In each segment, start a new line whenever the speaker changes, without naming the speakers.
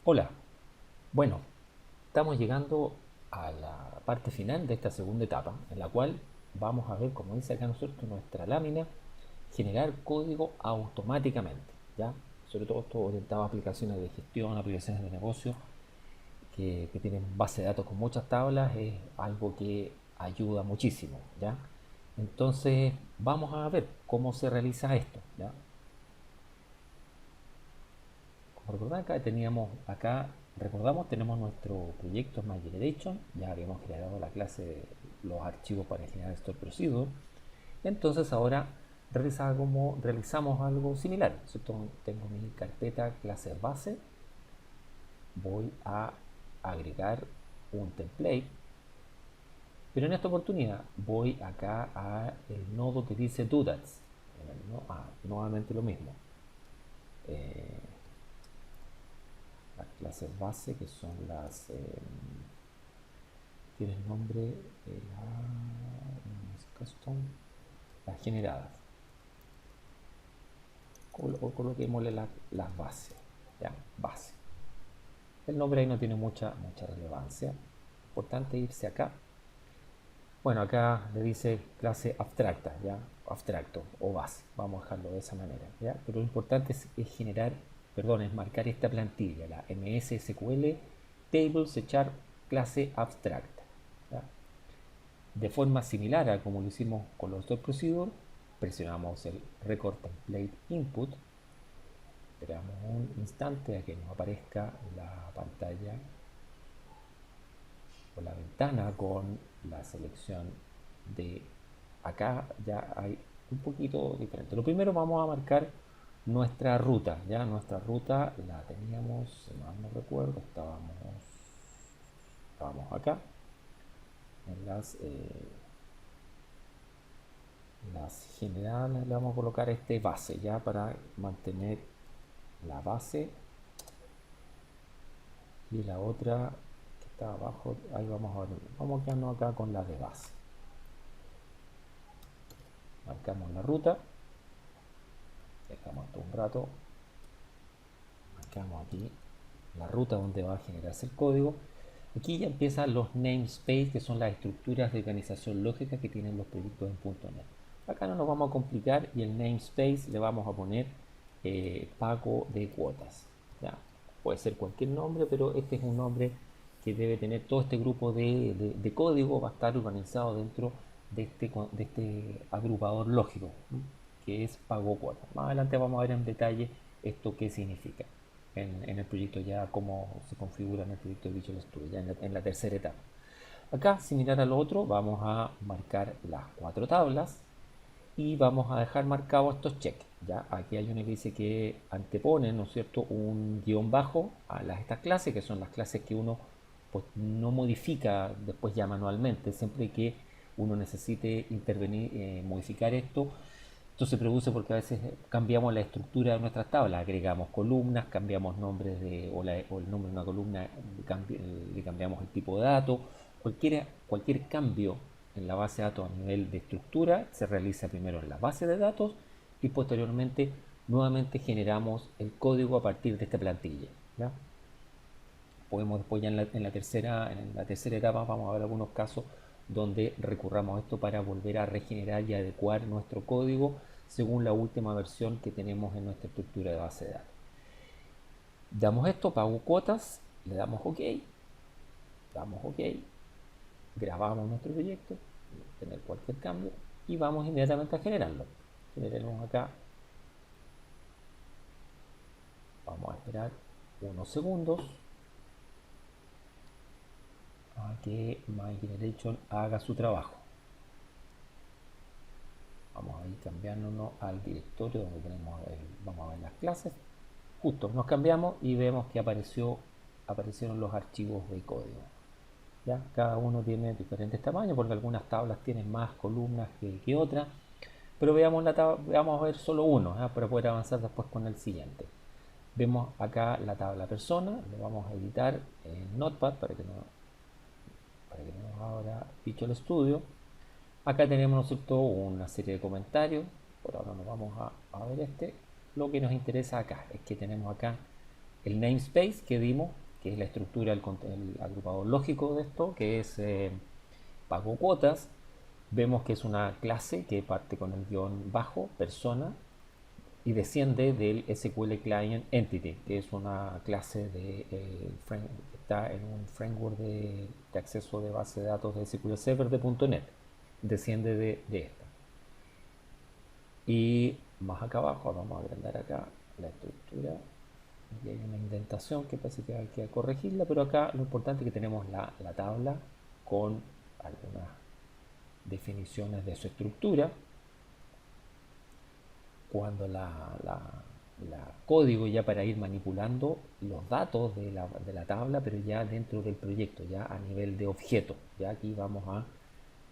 Hola, bueno, estamos llegando a la parte final de esta segunda etapa, en la cual vamos a ver, como dice acá nosotros, nuestra lámina, generar código automáticamente, ¿ya? Sobre todo esto orientado a aplicaciones de gestión, aplicaciones de negocio, que tienen base de datos con muchas tablas, es algo que ayuda muchísimo, ¿ya? Entonces, vamos a ver cómo se realiza esto, ¿ya? Como recordar acá teníamos acá, recordamos, tenemos nuestro proyecto My Generation, ya habíamos generado la clase, los archivos para generar Store Procedure. Entonces ahora realizamos algo similar. ¿Cierto? Tengo mi carpeta clases base, voy a agregar un template, pero en esta oportunidad voy acá a el nodo que dice doodats. Nuevamente lo mismo. Eh, las clases base que son tiene el nombre de custom, las generadas, o coloquémosle las bases, ya, base. El nombre ahí no tiene mucha relevancia, importante irse acá. Bueno, acá le dice clase abstracta, ya, abstracto o base, vamos a dejarlo de esa manera, ya, pero lo importante es generar, perdón, es marcar esta plantilla, la MS SQL Tables echar clase abstracta, ¿ya? De forma similar a como lo hicimos con los dos procedures, presionamos el Record Template Input, esperamos un instante a que nos aparezca la pantalla o la ventana con la selección de acá. Ya hay un poquito diferente. Lo primero vamos a marcar nuestra ruta. Ya nuestra ruta la teníamos, si mal no recuerdo, estábamos acá en las generales. Le vamos a colocar este base ya para mantener la base, y la otra que está abajo, ahí vamos a ver, vamos a quedarnos acá con la de base. Marcamos la ruta, dejamos esto un rato, marcamos aquí la ruta donde va a generarse el código. Aquí ya empiezan los namespace, que son las estructuras de organización lógica que tienen los proyectos en .NET. Acá no nos vamos a complicar y el namespace le vamos a poner pago de cuotas. ¿Ya? Puede ser cualquier nombre, pero este es un nombre que debe tener todo este grupo de código, va a estar organizado dentro de este agrupador lógico, ¿sí? Que es pago cuotas. Más adelante vamos a ver en detalle esto qué significa en el proyecto, ya cómo se configura en el proyecto de Visual Studio, ya en la tercera etapa. Acá, similar al otro, vamos a marcar las cuatro tablas y vamos a dejar marcados estos checks. Ya aquí hay una que dice que antepone, ¿no es cierto?, un guión bajo a estas clases, que son las clases que uno pues no modifica después ya manualmente, siempre que uno necesite intervenir, modificar esto se produce porque a veces cambiamos la estructura de nuestras tablas, agregamos columnas, cambiamos nombres o el nombre de una columna, le cambiamos el tipo de dato. Cualquier cambio en la base de datos a nivel de estructura se realiza primero en la base de datos y posteriormente nuevamente generamos el código a partir de esta plantilla, ¿ya? Podemos después ya en la tercera etapa vamos a ver algunos casos donde recurramos a esto para volver a regenerar y adecuar nuestro código según la última versión que tenemos en nuestra estructura de base de datos. Damos esto, pago cuotas, le damos OK, grabamos nuestro proyecto, tener cualquier cambio y vamos inmediatamente a generarlo. Generemos acá, vamos a esperar unos segundos a que MyGeneration haga su trabajo. Vamos a ir cambiándonos al directorio donde vamos a ver las clases. Justo nos cambiamos y vemos que aparecieron los archivos de código. ¿Ya? Cada uno tiene diferentes tamaños porque algunas tablas tienen más columnas que otras. Pero veamos a ver solo uno, ¿ya? Para poder avanzar después con el siguiente. Vemos acá la tabla persona, lo vamos a editar en Notepad para que nos abra Visual Studio. Acá tenemos, ¿no?, una serie de comentarios. Por ahora nos vamos a ver este. Lo que nos interesa acá es que tenemos acá el namespace que dimos, que es la estructura, el agrupador lógico de esto, que es pago cuotas. Vemos que es una clase que parte con el guión bajo, persona, y desciende del SQL Client Entity, que es una clase que está en un framework de acceso de base de datos de SQL Server de .NET. Desciende de esta. Y más acá abajo, vamos a agrandar acá la estructura. Aquí hay una indentación que parece que hay que corregirla, pero acá lo importante es que tenemos la tabla con algunas definiciones de su estructura. Cuando la código ya para ir manipulando los datos de la tabla, pero ya dentro del proyecto, ya a nivel de objeto. Ya aquí vamos a...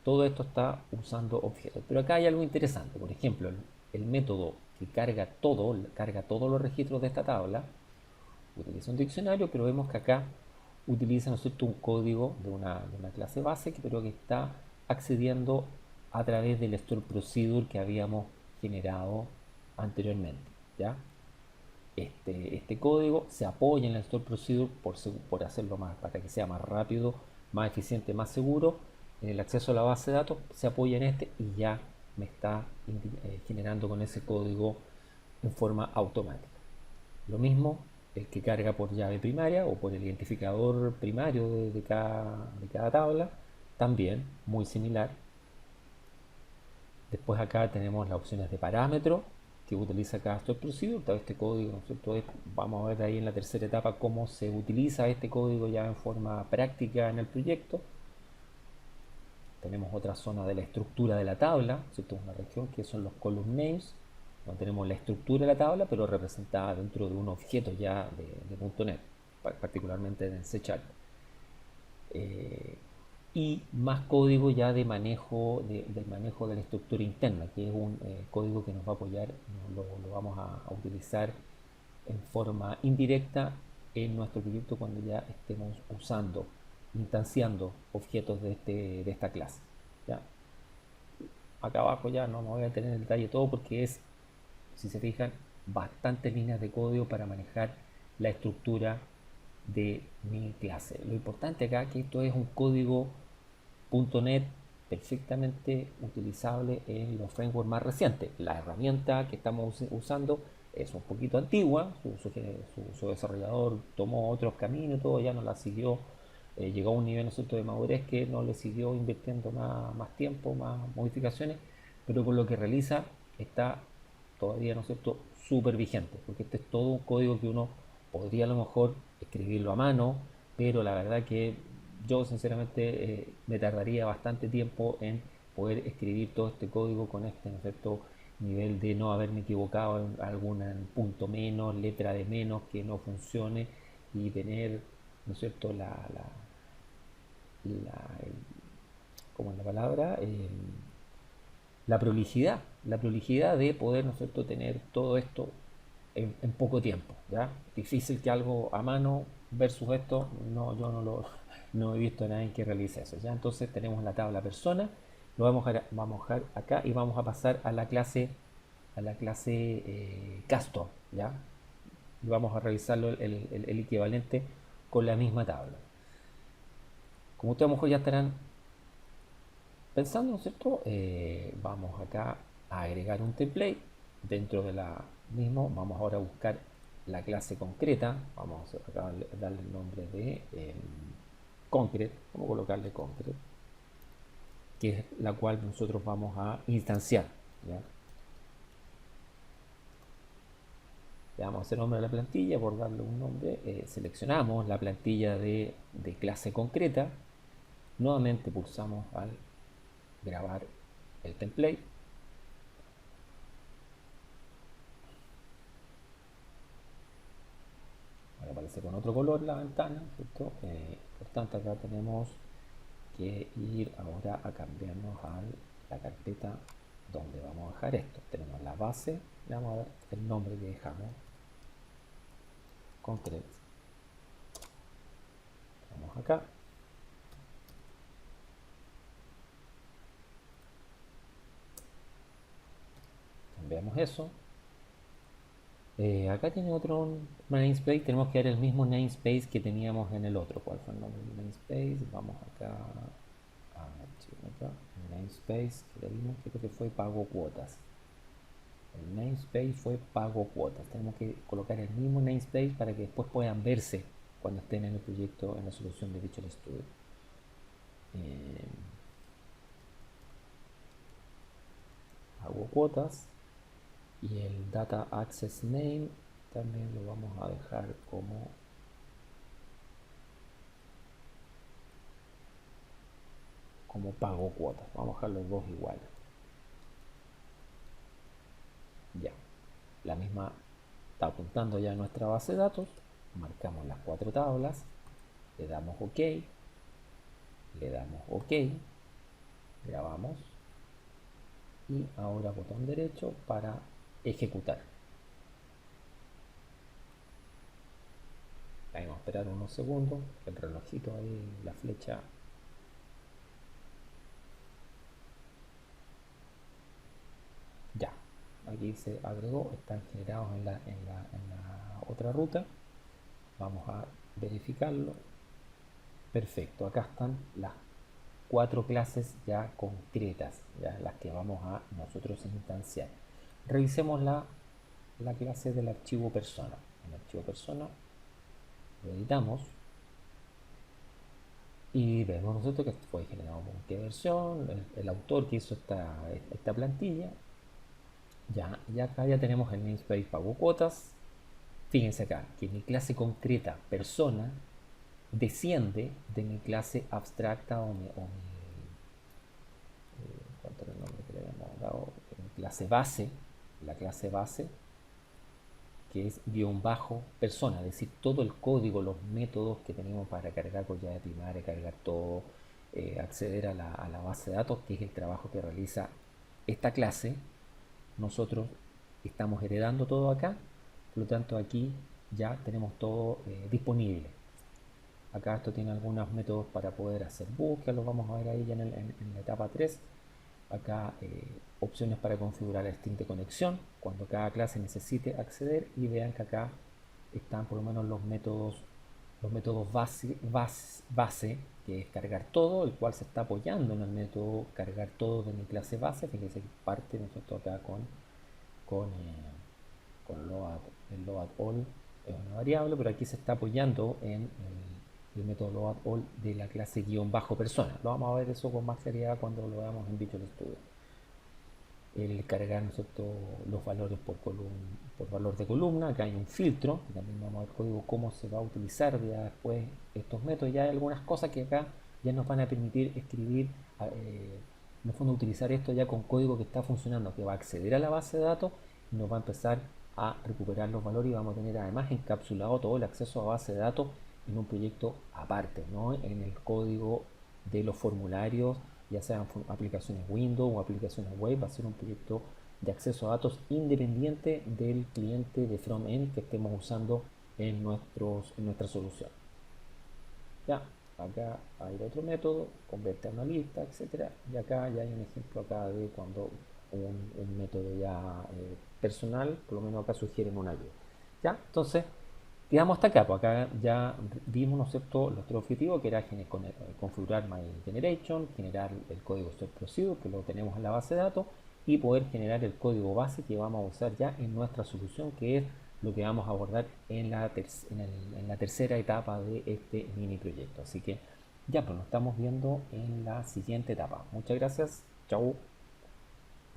Todo esto está usando objetos. Pero acá hay algo interesante. Por ejemplo, el método que carga todos los registros de esta tabla, utiliza un diccionario, pero vemos que acá utiliza, ¿no es cierto?, un código de una clase base, pero que está accediendo a través del store procedure que habíamos generado anteriormente. ¿Ya? Este código se apoya en el store procedure por hacerlo más, para que sea más rápido, más eficiente, más seguro. En el acceso a la base de datos se apoya en este y ya me está generando con ese código en forma automática. Lo mismo el que carga por llave primaria o por el identificador primario de cada tabla, también muy similar. Después acá tenemos las opciones de parámetro que utiliza cada store procedure. Todo este código, ¿no es cierto? Vamos a ver ahí en la tercera etapa cómo se utiliza este código ya en forma práctica en el proyecto. Tenemos otra zona de la estructura de la tabla, ¿cierto? Una región que son los column names, donde tenemos la estructura de la tabla, pero representada dentro de un objeto ya de .NET, particularmente en C Sharp. Y más código ya de manejo de la estructura interna, que es un código que nos va a apoyar, lo vamos a utilizar en forma indirecta en nuestro proyecto cuando ya estemos usando, instanciando objetos de esta clase. ¿Ya? Acá abajo ya no me voy a tener en detalle todo porque es, si se fijan, bastantes líneas de código para manejar la estructura de mi clase. Lo importante acá es que esto es un código .NET perfectamente utilizable en los frameworks más recientes. La herramienta que estamos usando es un poquito antigua, su desarrollador tomó otros caminos, todo ya no la siguió, llegó a un nivel, ¿no es cierto?, de madurez que no le siguió invirtiendo más tiempo, más modificaciones, pero por lo que realiza está todavía, ¿no es cierto?, súper vigente, porque este es todo un código que uno podría a lo mejor escribirlo a mano, pero la verdad que yo sinceramente me tardaría bastante tiempo en poder escribir todo este código con este, ¿no es cierto?, nivel de no haberme equivocado en algún punto menos, letra de menos que no funcione y tener, ¿no es cierto?, la ¿cómo es la palabra? La prolijidad de poder, ¿no es cierto?, tener todo esto en poco tiempo. ¿Ya? Difícil que algo a mano versus esto, no, yo no he visto a nadie que realice eso. ¿Ya? Entonces tenemos la tabla persona, lo vamos a dejar acá y vamos a pasar a la clase custom. ¿Ya? Y vamos a revisarlo el equivalente con la misma tabla. Como ustedes a lo mejor ya estarán pensando, ¿no es cierto? Vamos acá a agregar un template dentro de la mismo. Vamos ahora a buscar la clase concreta. Vamos acá a darle el nombre de concrete. Vamos a colocarle concrete, que es la cual nosotros vamos a instanciar. ¿Ya? Le vamos a hacer nombre a la plantilla por darle un nombre. Seleccionamos la plantilla de clase concreta. Nuevamente pulsamos al grabar el template. Ahora aparece con otro color la ventana, ¿cierto? Por tanto, acá tenemos que ir ahora a cambiarnos a la carpeta donde vamos a dejar esto. Tenemos la base, le vamos a dar el nombre que dejamos, concrete. Vamos acá. Cambiamos eso. Acá tiene otro namespace, tenemos que dar el mismo namespace que teníamos en el otro. ¿Cuál fue el nombre del namespace? Vamos acá a acá, el namespace que le dimos, creo que fue pago cuotas. El namespace fue pago cuotas. Tenemos que colocar el mismo namespace para que después puedan verse cuando estén en el proyecto, en la solución de Visual Studio. Pago cuotas y el data access name también lo vamos a dejar como pago cuotas. Vamos a dejar los dos iguales. Ya, la misma está apuntando ya a nuestra base de datos. Marcamos las 4 tablas, le damos OK, grabamos y ahora botón derecho para ejecutar. Ahí vamos a esperar unos segundos, el relojito ahí, la flecha. Ya, aquí se agregó, están generados en la otra ruta. Vamos a verificarlo. Perfecto, acá están las 4 clases ya concretas, ya las que vamos a nosotros instanciar. Revisemos la clase del archivo persona. El archivo persona lo editamos y vemos nosotros que fue generado con qué versión, el autor que hizo esta plantilla. Ya, y acá ya tenemos el namespace pago cuotas. Fíjense acá que mi clase concreta persona desciende de mi clase abstracta o mi ¿cuánto era el nombre que le habíamos dado? Mi clase base, la clase base, que es guión bajo persona, es decir, todo el código, los métodos que tenemos para cargar collada de primaria, cargar todo, acceder a la base de datos, que es el trabajo que realiza esta clase. Nosotros estamos heredando todo acá, por lo tanto aquí ya tenemos todo disponible. Acá esto tiene algunos métodos para poder hacer búsqueda, los vamos a ver ahí ya en la etapa 3. Acá opciones para configurar el string de conexión cuando cada clase necesite acceder, y vean que acá están por lo menos los métodos base, que es cargar todo, el cual se está apoyando en el método cargar todo de mi clase base. Fíjense que parte nosotros acá con load, el load all es una variable, pero aquí se está apoyando en el método load all de la clase guión bajo persona. Lo vamos a ver eso con más claridad cuando lo veamos en Visual Studio. El cargar los valores por valor de columna. Acá hay un filtro, que también vamos a ver código cómo se va a utilizar ya después estos métodos. Ya hay algunas cosas que acá ya nos van a permitir escribir, en el fondo utilizar esto ya con código que está funcionando, que va a acceder a la base de datos y nos va a empezar a recuperar los valores, y vamos a tener además encapsulado todo el acceso a base de datos en un proyecto aparte, no en el código de los formularios, ya sean aplicaciones Windows o aplicaciones web. Va a ser un proyecto de acceso a datos independiente del cliente de front-end que estemos usando en nuestra solución. Ya, acá hay otro método, convierte a una lista, etcétera. Y acá ya hay un ejemplo acá de cuando un método ya personal, por lo menos acá sugieren una ayuda. Ya, entonces quedamos hasta acá, pues acá ya vimos, ¿no es cierto?, nuestro objetivo, que era configurar MyGeneration, generar el código source procedure, que lo tenemos en la base de datos, y poder generar el código base que vamos a usar ya en nuestra solución, que es lo que vamos a abordar en la tercera etapa de este mini proyecto. Así que ya, pues nos estamos viendo en la siguiente etapa. Muchas gracias, chao.